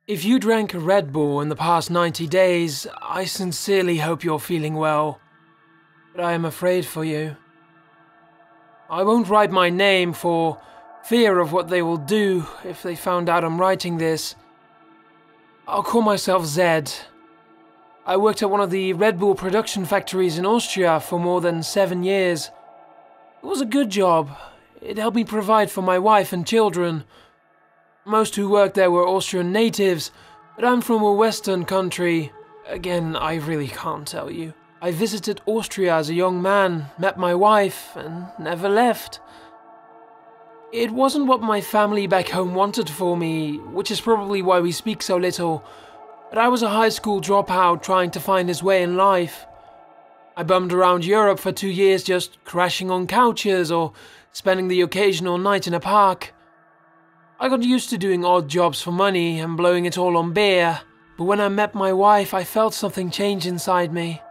If you drank a Red Bull in the past 90 days, I sincerely hope you're feeling well. But I am afraid for you. I won't write my name for fear of what they will do if they found out I'm writing this. I'll call myself Zed. I worked at one of the Red Bull production factories in Austria for more than 7 years. It was a good job. It helped me provide for my wife and children. Most who worked there were Austrian natives, but I'm from a Western country. Again, I really can't tell you. I visited Austria as a young man, met my wife, and never left. It wasn't what my family back home wanted for me, which is probably why we speak so little, but I was a high school dropout trying to find his way in life. I bummed around Europe for 2 years just crashing on couches or spending the occasional night in a park. I got used to doing odd jobs for money and blowing it all on beer, but when I met my wife, I felt something change inside me.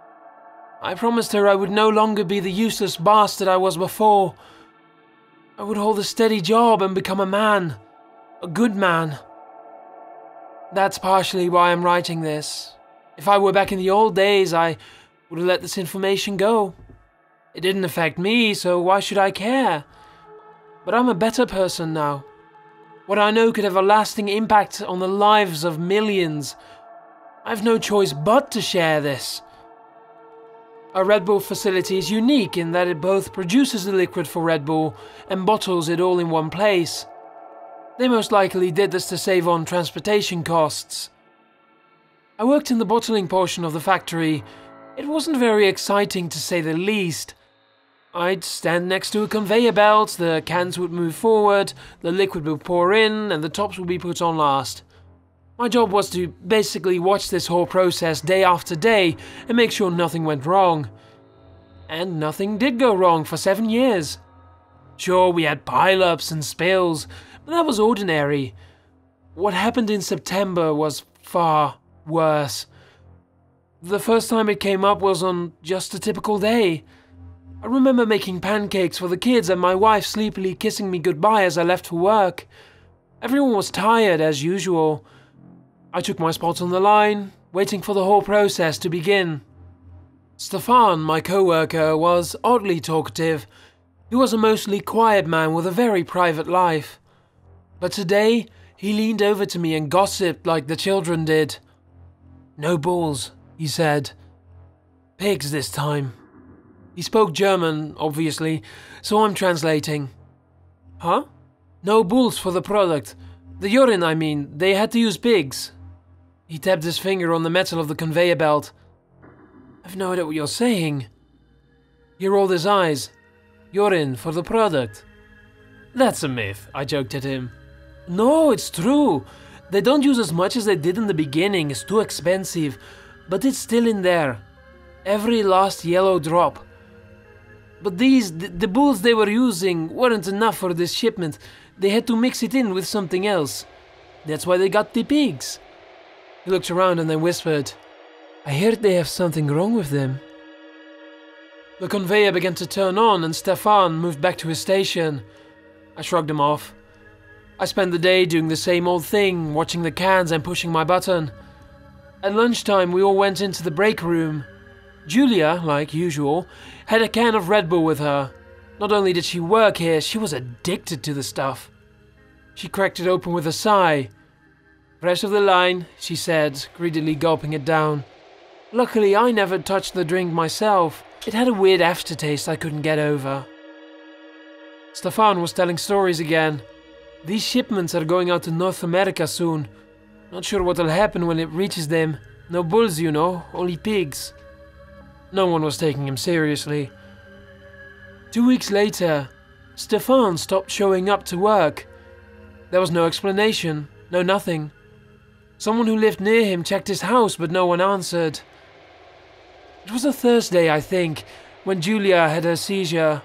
I promised her I would no longer be the useless bastard I was before. I would hold a steady job and become a man. A good man. That's partially why I'm writing this. If I were back in the old days, I would have let this information go. It didn't affect me, so why should I care? But I'm a better person now. What I know could have a lasting impact on the lives of millions. I have no choice but to share this. Our Red Bull facility is unique in that it both produces the liquid for Red Bull and bottles it all in one place. They most likely did this to save on transportation costs. I worked in the bottling portion of the factory. It wasn't very exciting to say the least. I'd stand next to a conveyor belt, the cans would move forward, the liquid would pour in, and the tops would be put on last. My job was to basically watch this whole process day after day and make sure nothing went wrong. And nothing did go wrong for 7 years. Sure, we had pile-ups and spills, but that was ordinary. What happened in September was far worse. The first time it came up was on just a typical day. I remember making pancakes for the kids and my wife sleepily kissing me goodbye as I left for work. Everyone was tired as usual. I took my spot on the line, waiting for the whole process to begin. Stefan, my co-worker, was oddly talkative. He was a mostly quiet man with a very private life. But today, he leaned over to me and gossiped like the children did. "No balls," he said. "Pigs this time." He spoke German, obviously, so I'm translating. "Huh? No bulls for the product. The urine, I mean, they had to use pigs." He tapped his finger on the metal of the conveyor belt. "I've no idea what you're saying." He rolled his eyes. "Urine for the product." "That's a myth," I joked at him. "No, it's true. They don't use as much as they did in the beginning, it's too expensive, but it's still in there. Every last yellow drop. But the bulls they were using weren't enough for this shipment. They had to mix it in with something else. That's why they got the pigs." He looked around and then whispered, "I heard they have something wrong with them." The conveyor began to turn on and Stefan moved back to his station. I shrugged him off. I spent the day doing the same old thing, watching the cans and pushing my button. At lunchtime, we all went into the break room. Julia, like usual, had a can of Red Bull with her. Not only did she work here, she was addicted to the stuff. She cracked it open with a sigh. "Rest of the line," she said, greedily gulping it down. Luckily, I never touched the drink myself. It had a weird aftertaste I couldn't get over. Stefan was telling stories again. "These shipments are going out to North America soon. Not sure what'll happen when it reaches them. No bulls, you know, only pigs." No one was taking him seriously. 2 weeks later, Stefan stopped showing up to work. There was no explanation, no nothing. Someone who lived near him checked his house, but no one answered. It was a Thursday, I think, when Julia had her seizure.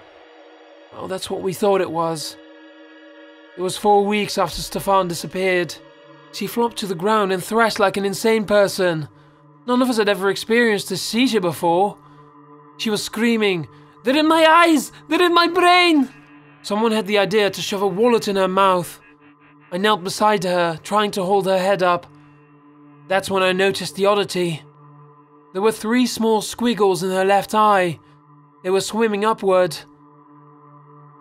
Oh, that's what we thought it was. It was 4 weeks after Stefan disappeared. She flopped to the ground and thrashed like an insane person. None of us had ever experienced a seizure before. She was screaming, "They're in my eyes! They're in my brain!" Someone had the idea to shove a wallet in her mouth. I knelt beside her, trying to hold her head up. That's when I noticed the oddity. There were 3 small squiggles in her left eye. They were swimming upward.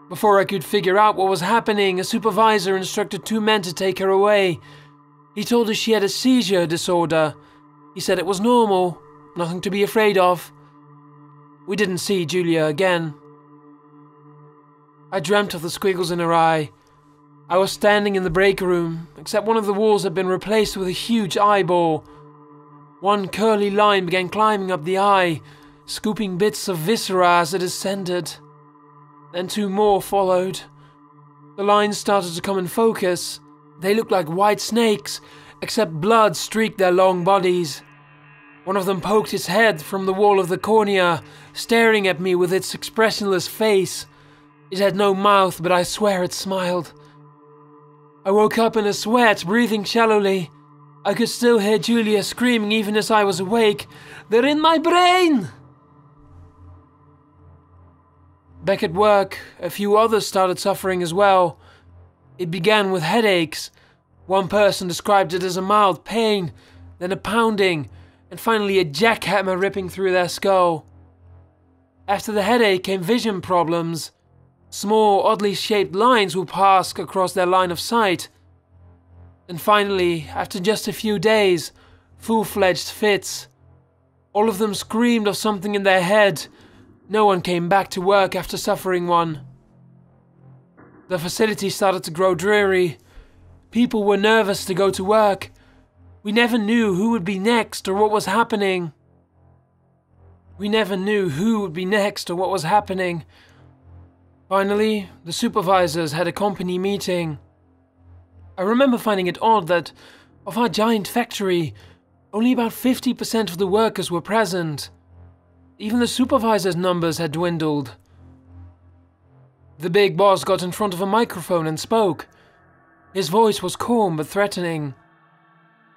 Before I could figure out what was happening, a supervisor instructed 2 men to take her away. He told her she had a seizure disorder. He said it was normal, nothing to be afraid of. We didn't see Julia again. I dreamt of the squiggles in her eye. I was standing in the break room, except one of the walls had been replaced with a huge eyeball. One curly line began climbing up the eye, scooping bits of viscera as it ascended. Then 2 more followed. The lines started to come in focus. They looked like white snakes, except blood streaked their long bodies. One of them poked its head from the wall of the cornea, staring at me with its expressionless face. It had no mouth, but I swear it smiled. I woke up in a sweat, breathing shallowly. I could still hear Julia screaming even as I was awake. "They're in my brain!" Back at work, a few others started suffering as well. It began with headaches. One person described it as a mild pain, then a pounding, and finally a jackhammer ripping through their skull. After the headache came vision problems. Small, oddly shaped lines would pass across their line of sight. And finally, after just a few days, full-fledged fits. All of them screamed of something in their head. No one came back to work after suffering one. The facility started to grow dreary. People were nervous to go to work. We never knew who would be next or what was happening. Finally, the supervisors had a company meeting. I remember finding it odd that, of our giant factory, only about 50% of the workers were present. Even the supervisors' numbers had dwindled. The big boss got in front of a microphone and spoke. His voice was calm but threatening.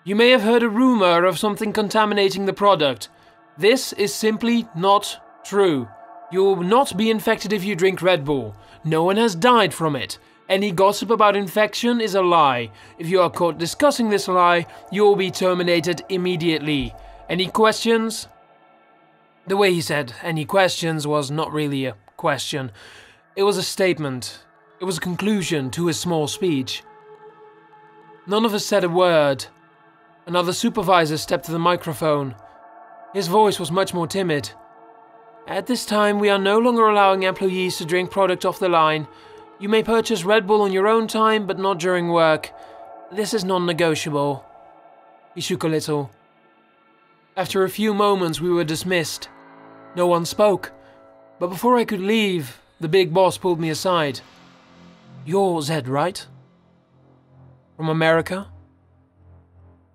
"You may have heard a rumor of something contaminating the product. This is simply not true. You will not be infected if you drink Red Bull. No one has died from it. Any gossip about infection is a lie. If you are caught discussing this lie, you will be terminated immediately. Any questions?" The way he said "any questions" was not really a question. It was a statement. It was a conclusion to his small speech. None of us said a word. Another supervisor stepped to the microphone. His voice was much more timid. "At this time, we are no longer allowing employees to drink product off the line. You may purchase Red Bull on your own time, but not during work. This is non-negotiable." He shook a little. After a few moments, we were dismissed. No one spoke, but before I could leave, the big boss pulled me aside. "You're Zed, right? From America?"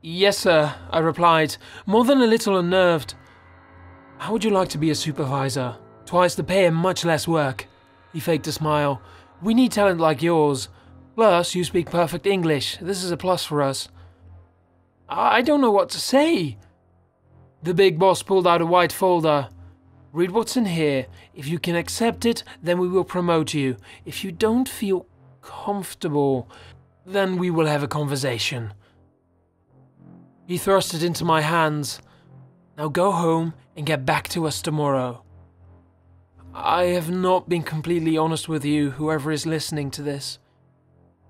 "Yes, sir," I replied, more than a little unnerved. "How would you like to be a supervisor? Twice the pay and much less work." He faked a smile. "We need talent like yours. Plus, you speak perfect English. This is a plus for us." "I don't know what to say." The big boss pulled out a white folder. "Read what's in here. If you can accept it, then we will promote you. If you don't feel comfortable, then we will have a conversation." He thrust it into my hands. "Now go home and get back to us tomorrow." I have not been completely honest with you, whoever is listening to this.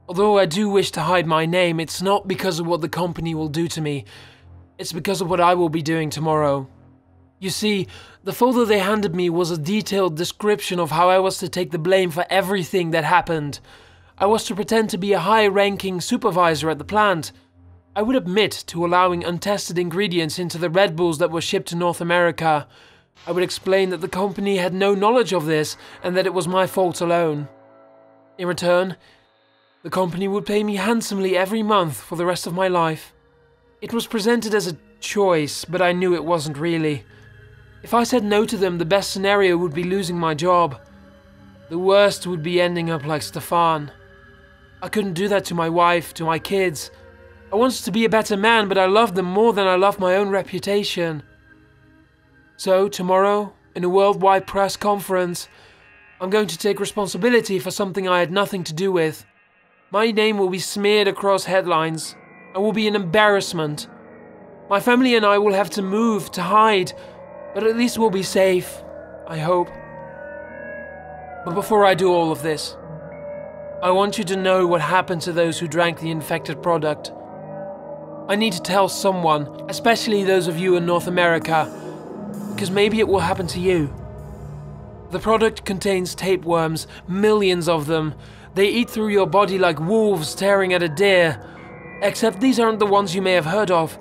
Although I do wish to hide my name, it's not because of what the company will do to me. It's because of what I will be doing tomorrow. You see, the folder they handed me was a detailed description of how I was to take the blame for everything that happened. I was to pretend to be a high-ranking supervisor at the plant. I would admit to allowing untested ingredients into the Red Bulls that were shipped to North America. I would explain that the company had no knowledge of this and that it was my fault alone. In return, the company would pay me handsomely every month for the rest of my life. It was presented as a choice, but I knew it wasn't really. If I said no to them, the best scenario would be losing my job. The worst would be ending up like Stefan. I couldn't do that to my wife, to my kids. I wanted to be a better man, but I loved them more than I loved my own reputation. So, tomorrow, in a worldwide press conference, I'm going to take responsibility for something I had nothing to do with. My name will be smeared across headlines. I will be an embarrassment. My family and I will have to move, to hide, but at least we'll be safe, I hope. But before I do all of this, I want you to know what happened to those who drank the infected product. I need to tell someone, especially those of you in North America, because maybe it will happen to you. The product contains tapeworms, millions of them. They eat through your body like wolves tearing at a deer. Except these aren't the ones you may have heard of.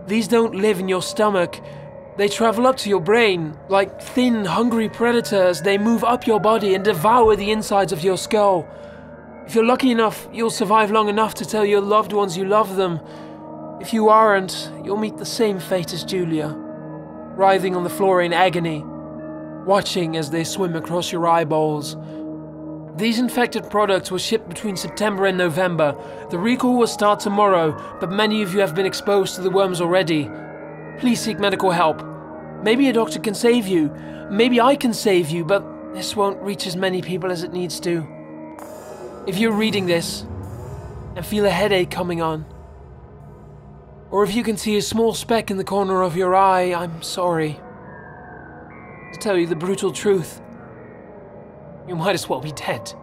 These don't live in your stomach. They travel up to your brain. Like thin, hungry predators, they move up your body and devour the insides of your skull. If you're lucky enough, you'll survive long enough to tell your loved ones you love them. If you aren't, you'll meet the same fate as Julia, writhing on the floor in agony, watching as they swim across your eyeballs. These infected products were shipped between September and November. The recall will start tomorrow, but many of you have been exposed to the worms already. Please seek medical help. Maybe a doctor can save you. Maybe I can save you, but this won't reach as many people as it needs to. If you're reading this and feel a headache coming on, or if you can see a small speck in the corner of your eye, I'm sorry. To tell you the brutal truth, you might as well be dead.